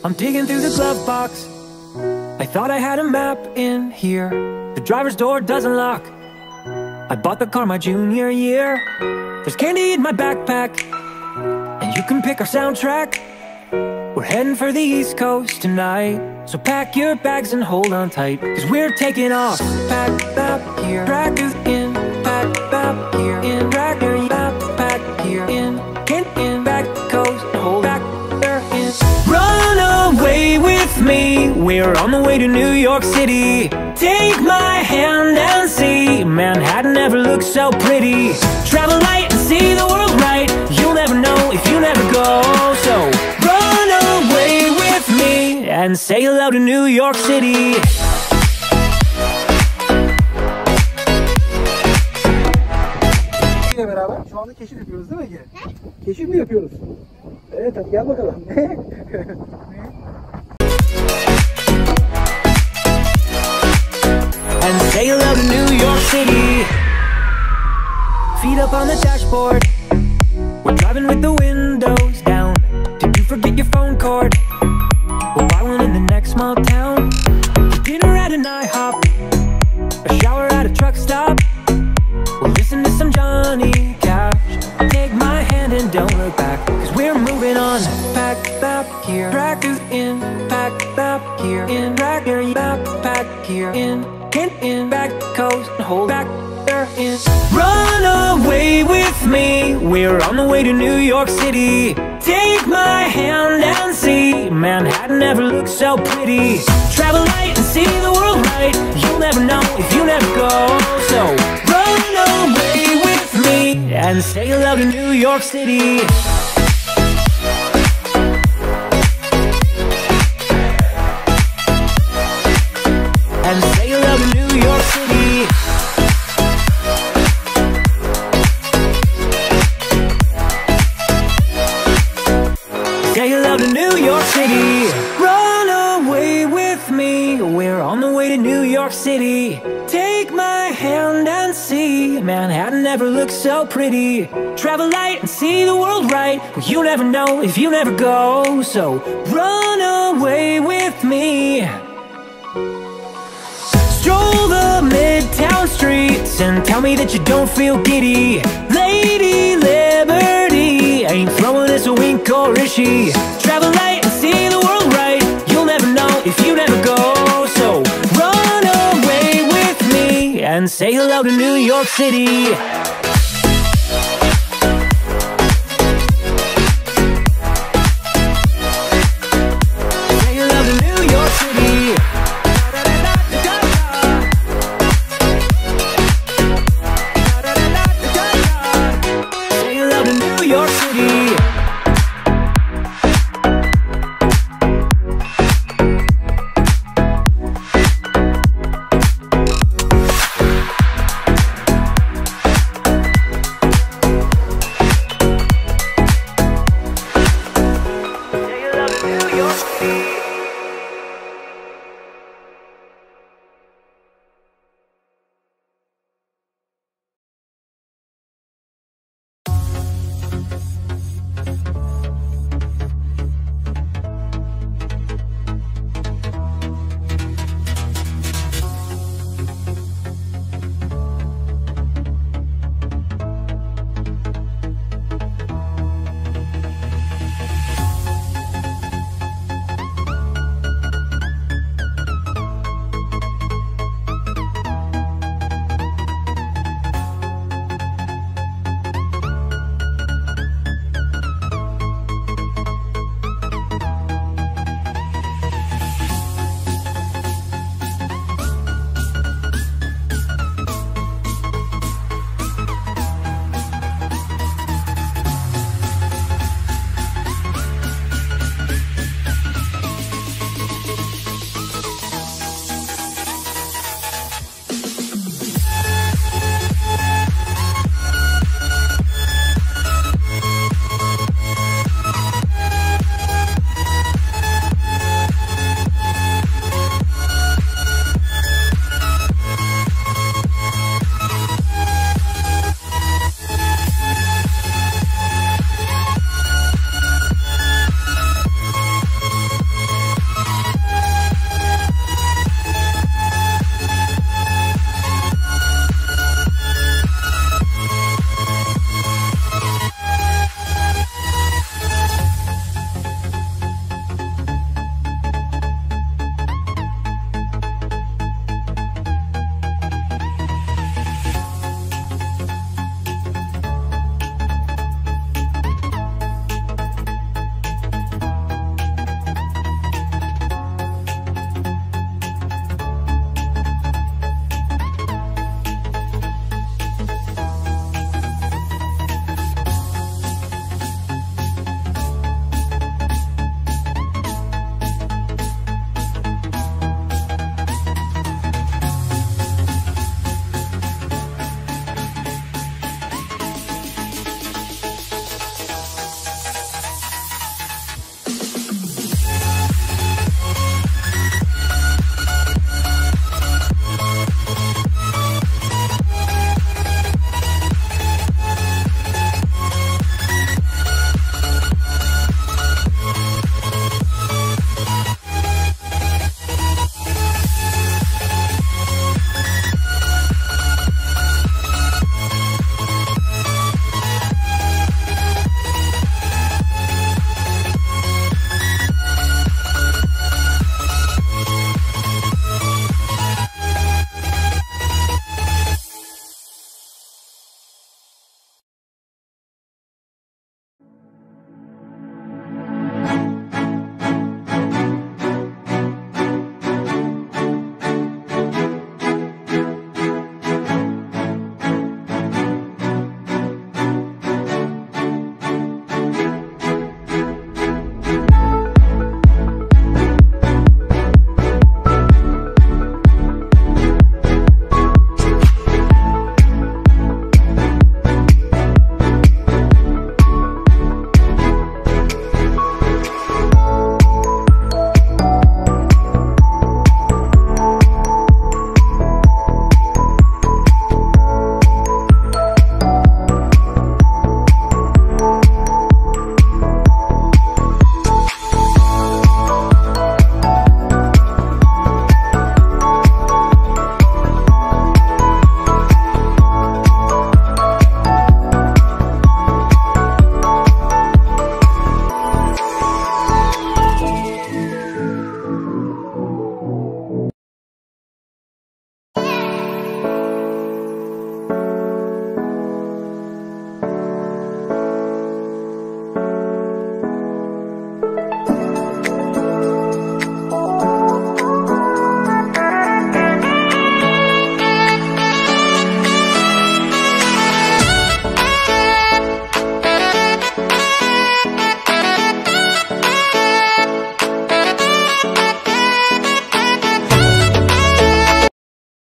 I'm digging through the glove box. I thought I had a map in here. The driver's door doesn't lock. I bought the car my junior year. There's candy in my backpack, and you can pick our soundtrack. We're heading for the East Coast tonight, so pack your bags and hold on tight, cause we're taking off. Pack up here, drag you in. Pack up here, in. Drag your backpack here, in back coast, hold back there in. Run away with me, we're on the way to New York City. Take my hand and see, Manhattan never looks so pretty. Travel light and see the world right, you'll never know if you never go. So run away with me and say hello to New York City. Beraber şu anda keşif yapıyoruz değil mi Ege? Keşif mi yapıyoruz? Evet, hadi gel bakalım. And say hello to New York City. Feet up on the dashboard, we're driving with the windows down. Did you forget your phone cord? We'll buy one in the next small town. Dinner at an IHOP, a shower at a truck stop. We'll listen to some Johnny Cash. Take my hand and don't look back, cause we're moving on. Pack back here, drag you in. Pack back here, in. Drag your backpack here, in back coast, hold back there in. Run away with me, we're on the way to New York City. Take my hand and see, Manhattan never looks so pretty. Travel light and see the world right, you'll never know if you never go. So run away with me and say hello to New York City. And say hello to New York City. Say hello to New York City. Run away with me, we're on the way to New York City. Take my hand and see, Manhattan never looks so pretty. Travel light and see the world right, well, you never know if you never go. So run away with me. Stroll the midtown streets and tell me that you don't feel giddy. Lady Liberty ain't throwing us a wink, or is she? Travel light and see the world right, you'll never know if you never go. So run away with me and say hello to New York City.